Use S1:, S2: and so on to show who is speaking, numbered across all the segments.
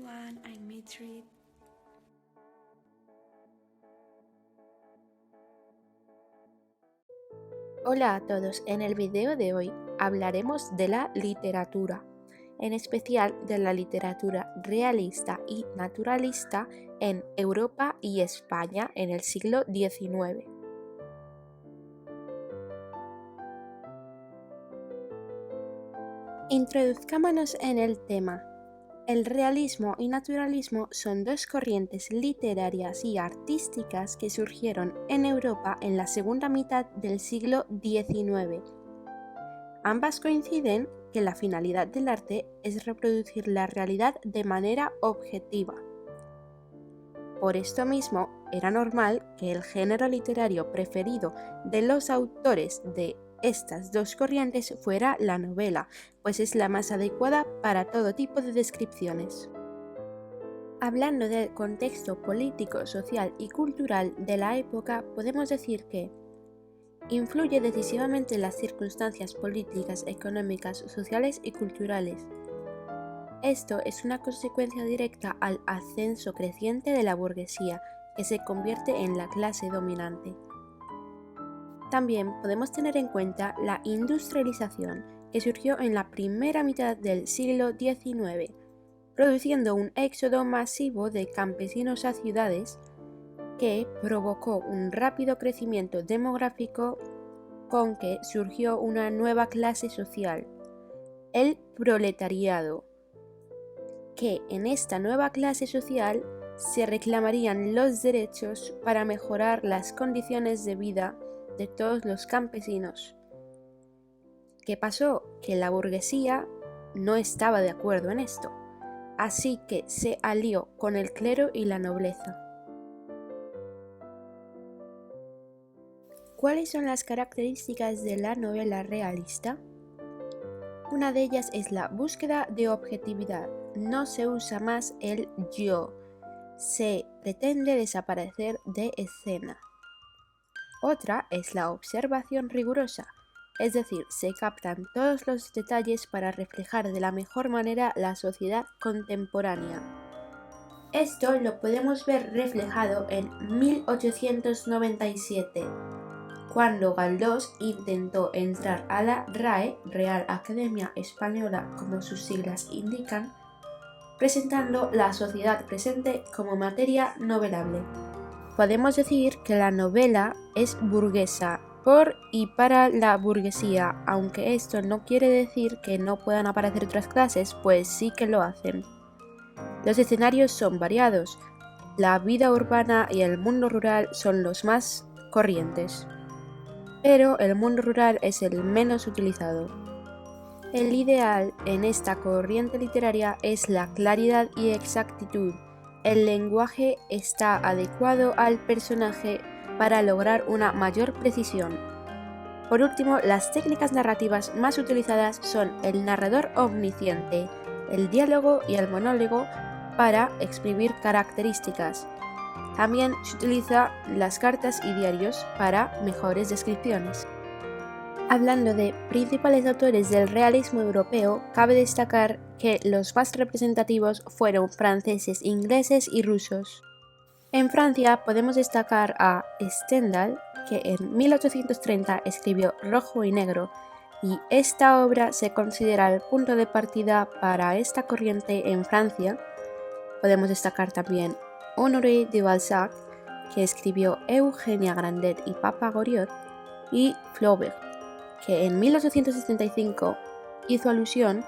S1: everyone, I'm Mitri.
S2: Hola a todos, en el video de hoy hablaremos de la literatura, en especial de la literatura realista y naturalista en Europa y España en el siglo XIX. Introduzcámonos en el tema. El realismo y naturalismo son dos corrientes literarias y artísticas que surgieron en Europa en la segunda mitad del siglo XIX. Ambas coinciden que la finalidad del arte es reproducir la realidad de manera objetiva. Por esto mismo, era normal que el género literario preferido de los autores de estas dos corrientes fuera la novela, pues es la más adecuada para todo tipo de descripciones. Hablando del contexto político, social y cultural de la época, podemos decir que influye decisivamente en las circunstancias políticas, económicas, sociales y culturales. Esto es una consecuencia directa al ascenso creciente de la burguesía, que se convierte en la clase dominante. También podemos tener en cuenta la industrialización, que surgió en la primera mitad del siglo XIX, produciendo un éxodo masivo de campesinos a ciudades, que provocó un rápido crecimiento demográfico con que surgió una nueva clase social, el proletariado, que en esta nueva clase social se reclamarían los derechos para mejorar las condiciones de vida de todos los campesinos. ¿Qué pasó? Que la burguesía no estaba de acuerdo en esto, así que se alió con el clero y la nobleza. ¿Cuáles son las características de la novela realista? Una de ellas es la búsqueda de objetividad. No se usa más el yo. Se pretende desaparecer de escena. Otra es la observación rigurosa, es decir, se captan todos los detalles para reflejar de la mejor manera la sociedad contemporánea. Esto lo podemos ver reflejado en 1897. Cuando Galdós intentó entrar a la RAE, Real Academia Española como sus siglas indican, presentando la sociedad presente como materia novelable. Podemos decir que la novela es burguesa por y para la burguesía, aunque esto no quiere decir que no puedan aparecer otras clases, pues sí que lo hacen. Los escenarios son variados, la vida urbana y el mundo rural son los más corrientes, pero el mundo rural es el menos utilizado. El ideal en esta corriente literaria es la claridad y exactitud. El lenguaje está adecuado al personaje para lograr una mayor precisión. Por último, las técnicas narrativas más utilizadas son el narrador omnisciente, el diálogo y el monólogo para exprimir características. También se utiliza las cartas y diarios para mejores descripciones. Hablando de principales autores del realismo europeo, cabe destacar que los más representativos fueron franceses, ingleses y rusos. En Francia podemos destacar a Stendhal, que en 1830 escribió Rojo y Negro, y esta obra se considera el punto de partida para esta corriente en Francia. Podemos destacar también Honoré de Balzac, que escribió Eugenia Grandet y Papa Goriot, y Flaubert, que en 1875 hizo alusión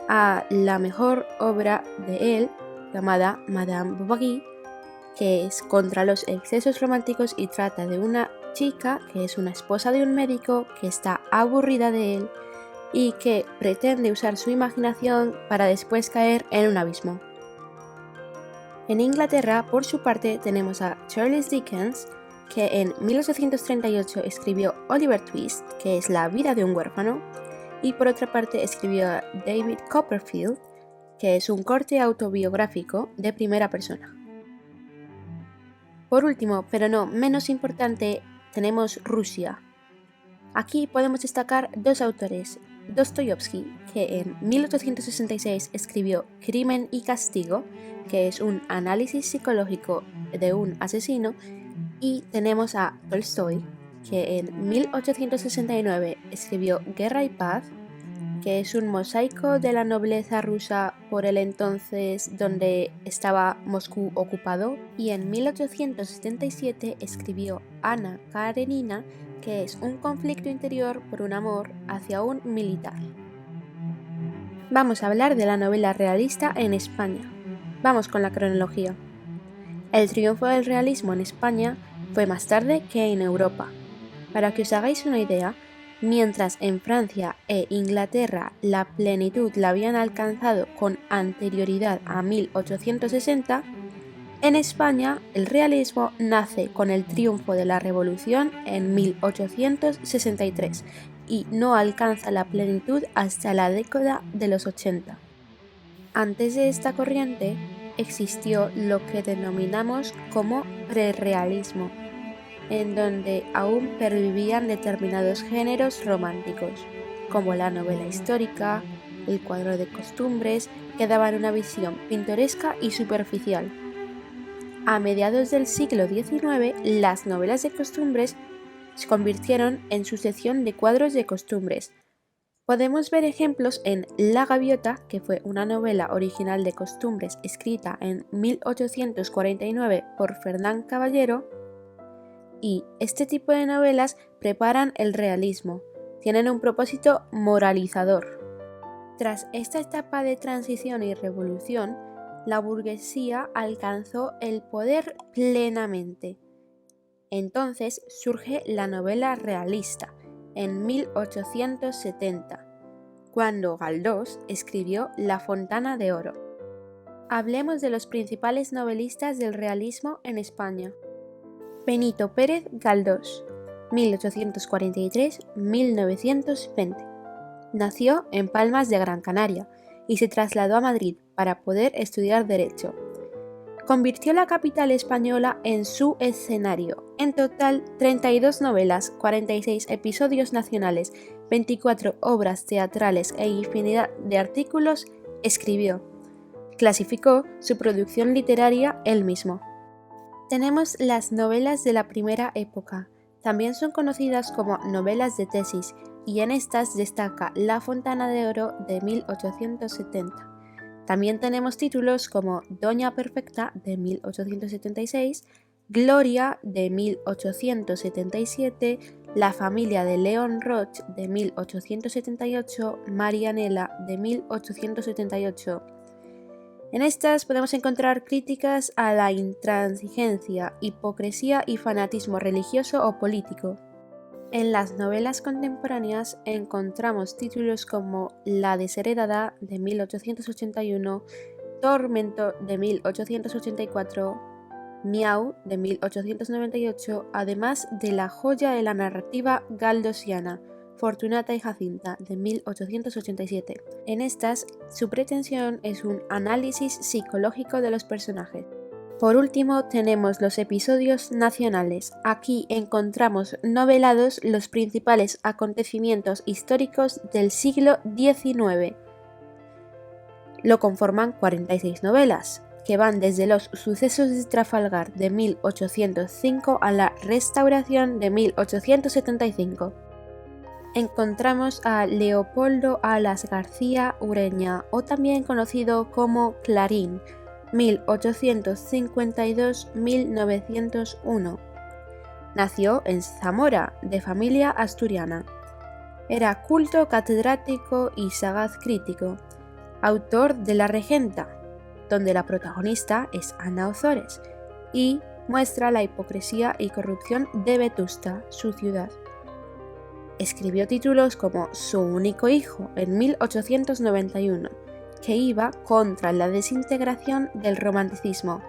S2: a la mejor obra de él, llamada Madame Bovary, que es contra los excesos románticos y trata de una chica que es una esposa de un médico que está aburrida de él y que pretende usar su imaginación para después caer en un abismo. En Inglaterra, por su parte, tenemos a Charles Dickens, que en 1838 escribió Oliver Twist, que es la vida de un huérfano, y por otra parte escribió a David Copperfield, que es un corte autobiográfico de primera persona. Por último, pero no menos importante, tenemos Rusia. Aquí podemos destacar dos autores, Dostoyevsky, que en 1866 escribió Crimen y Castigo, que es un análisis psicológico de un asesino, y tenemos a Tolstoy, que en 1869 escribió Guerra y Paz, que es un mosaico de la nobleza rusa por el entonces donde estaba Moscú ocupado, y en 1877 escribió Ana Karenina, que es un conflicto interior por un amor hacia un militar. Vamos a hablar de la novela realista en España. Vamos con la cronología. El triunfo del realismo en España fue más tarde que en Europa. Para que os hagáis una idea, mientras en Francia e Inglaterra la plenitud la habían alcanzado con anterioridad a 1860, en España el realismo nace con el triunfo de la Revolución en 1863 y no alcanza la plenitud hasta la década de los 80. Antes de esta corriente existió lo que denominamos como prerrealismo, en donde aún pervivían determinados géneros románticos, como la novela histórica, el cuadro de costumbres, que daban una visión pintoresca y superficial. A mediados del siglo XIX, las novelas de costumbres se convirtieron en sucesión de cuadros de costumbres. Podemos ver ejemplos en La Gaviota, que fue una novela original de costumbres escrita en 1849 por Fernán Caballero, y este tipo de novelas preparan el realismo, tienen un propósito moralizador. Tras esta etapa de transición y revolución, la burguesía alcanzó el poder plenamente. Entonces surge la novela realista, en 1870, cuando Galdós escribió La Fontana de Oro. Hablemos de los principales novelistas del realismo en España. Benito Pérez Galdós, 1843-1920. Nació en Palmas de Gran Canaria y se trasladó a Madrid para poder estudiar Derecho. Convirtió la capital española en su escenario. En total, 32 novelas, 46 episodios nacionales, 24 obras teatrales e infinidad de artículos escribió. Clasificó su producción literaria él mismo. Tenemos las novelas de la primera época. También son conocidas como novelas de tesis, y en estas destaca La Fontana de Oro de 1870. También tenemos títulos como Doña Perfecta de 1876, Gloria de 1877, La familia de León Roch de 1878, Marianela de 1878. En estas podemos encontrar críticas a la intransigencia, hipocresía y fanatismo religioso o político. En las novelas contemporáneas encontramos títulos como La desheredada de 1881, Tormento de 1884, Miau de 1898, además de la joya de la narrativa galdosiana, Fortunata y Jacinta de 1887. En estas, su pretensión es un análisis psicológico de los personajes. Por último, tenemos los episodios nacionales. Aquí encontramos novelados los principales acontecimientos históricos del siglo XIX. Lo conforman 46 novelas, que van desde los sucesos de Trafalgar de 1805 a la Restauración de 1875. Encontramos a Leopoldo Alas García Ureña, o también conocido como Clarín, 1852-1901. Nació en Zamora, de familia asturiana. Era culto catedrático y sagaz crítico, autor de La Regenta, donde la protagonista es Ana Ozores, y muestra la hipocresía y corrupción de Vetusta, su ciudad. Escribió títulos como Su único hijo en 1891, que iba contra la desintegración del romanticismo,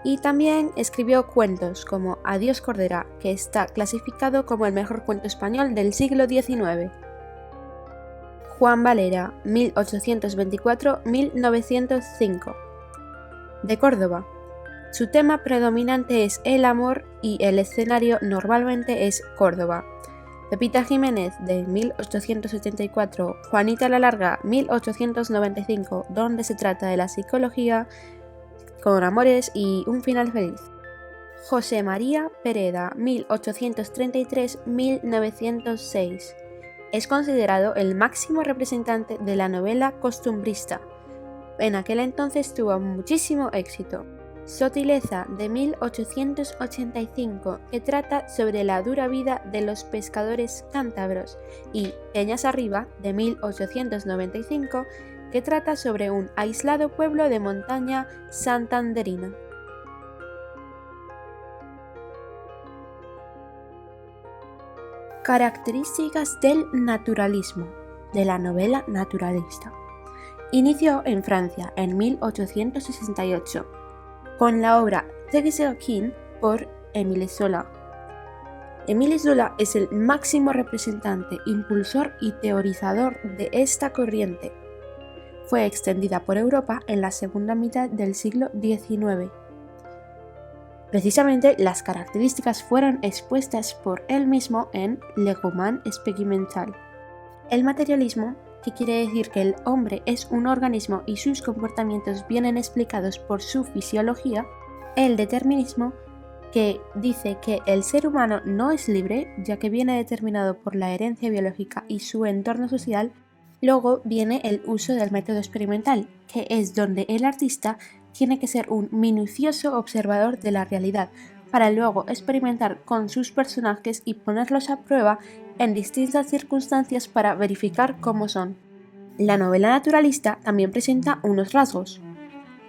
S2: y también escribió cuentos como Adiós Cordera, que está clasificado como el mejor cuento español del siglo XIX. Juan Valera, 1824-1905. De Córdoba. Su tema predominante es el amor y el escenario normalmente es Córdoba. Pepita Jiménez de 1884, Juanita la Larga 1895, donde se trata de la psicología con amores y un final feliz. José María Pereda 1833-1906. Es considerado el máximo representante de la novela costumbrista. En aquel entonces tuvo muchísimo éxito. Sotileza de 1885, que trata sobre la dura vida de los pescadores cántabros, y Peñas Arriba de 1895, que trata sobre un aislado pueblo de montaña santanderina. Características del naturalismo, de la novela naturalista. Inició en Francia en 1868 con la obra Thérèse King por Émile Zola. Émile Zola es el máximo representante, impulsor y teorizador de esta corriente. Fue extendida por Europa en la segunda mitad del siglo XIX. Precisamente las características fueron expuestas por él mismo en Le roman expérimental. El materialismo, que quiere decir que el hombre es un organismo y sus comportamientos vienen explicados por su fisiología. El determinismo, que dice que el ser humano no es libre, ya que viene determinado por la herencia biológica y su entorno social. Luego viene el uso del método experimental, que es donde el artista tiene que ser un minucioso observador de la realidad, para luego experimentar con sus personajes y ponerlos a prueba en distintas circunstancias para verificar cómo son. La novela naturalista también presenta unos rasgos.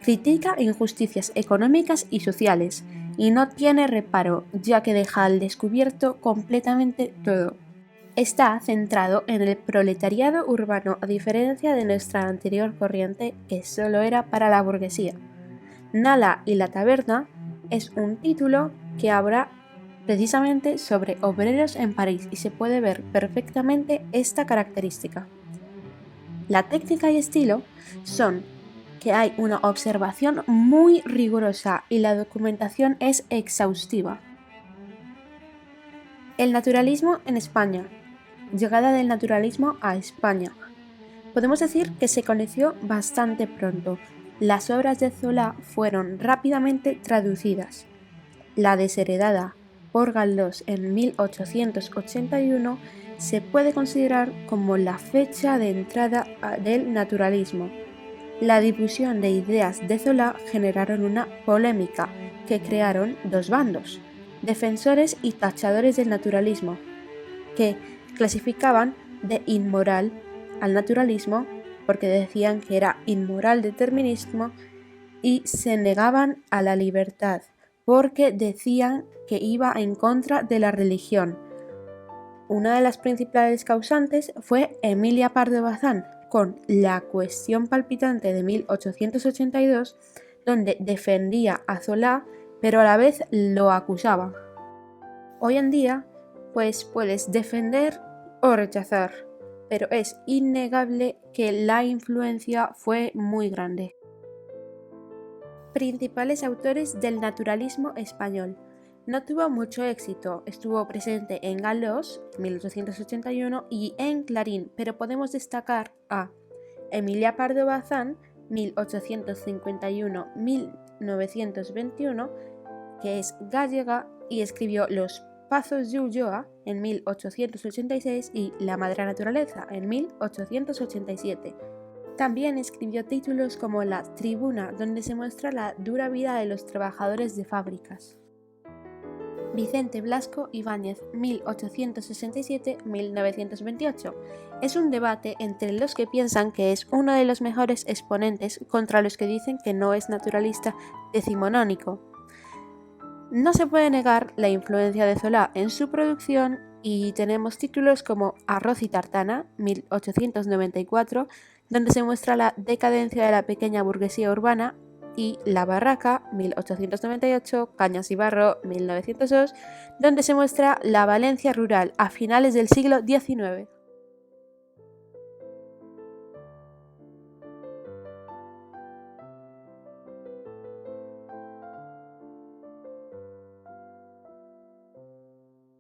S2: Critica injusticias económicas y sociales, y no tiene reparo, ya que deja al descubierto completamente todo. Está centrado en el proletariado urbano, a diferencia de nuestra anterior corriente, que solo era para la burguesía. Nala y la taberna es un título que habla precisamente sobre obreros en París y se puede ver perfectamente esta característica. La técnica y estilo son que hay una observación muy rigurosa y la documentación es exhaustiva. El naturalismo en España. Llegada del naturalismo a España. Podemos decir que se conoció bastante pronto. Las obras de Zola fueron rápidamente traducidas. La desheredada por Galdós en 1881 se puede considerar como la fecha de entrada del naturalismo. La difusión de ideas de Zola generaron una polémica que crearon dos bandos, defensores y tachadores del naturalismo, que clasificaban de inmoral al naturalismo porque decían que era inmoral determinismo, y se negaban a la libertad porque decían que iba en contra de la religión. Una de las principales causantes fue Emilia Pardo Bazán, con La cuestión palpitante de 1882, donde defendía a Zola, pero a la vez lo acusaba. Hoy en día, pues puedes defender o rechazar, pero es innegable que la influencia fue muy grande. Principales autores del naturalismo español. No tuvo mucho éxito, estuvo presente en Galdós, 1881, y en Clarín, pero podemos destacar a Emilia Pardo Bazán, 1851-1921, que es gallega y escribió Los Pazos de Ulloa en 1886 y La Madre Naturaleza en 1887. También escribió títulos como La Tribuna, donde se muestra la dura vida de los trabajadores de fábricas. Vicente Blasco Ibáñez, 1867-1928. Es un debate entre los que piensan que es uno de los mejores exponentes contra los que dicen que no es naturalista decimonónico. No se puede negar la influencia de Zola en su producción y tenemos títulos como Arroz y tartana, 1894, donde se muestra la decadencia de la pequeña burguesía urbana, y La barraca, 1898, Cañas y barro, 1902, donde se muestra la Valencia rural a finales del siglo XIX.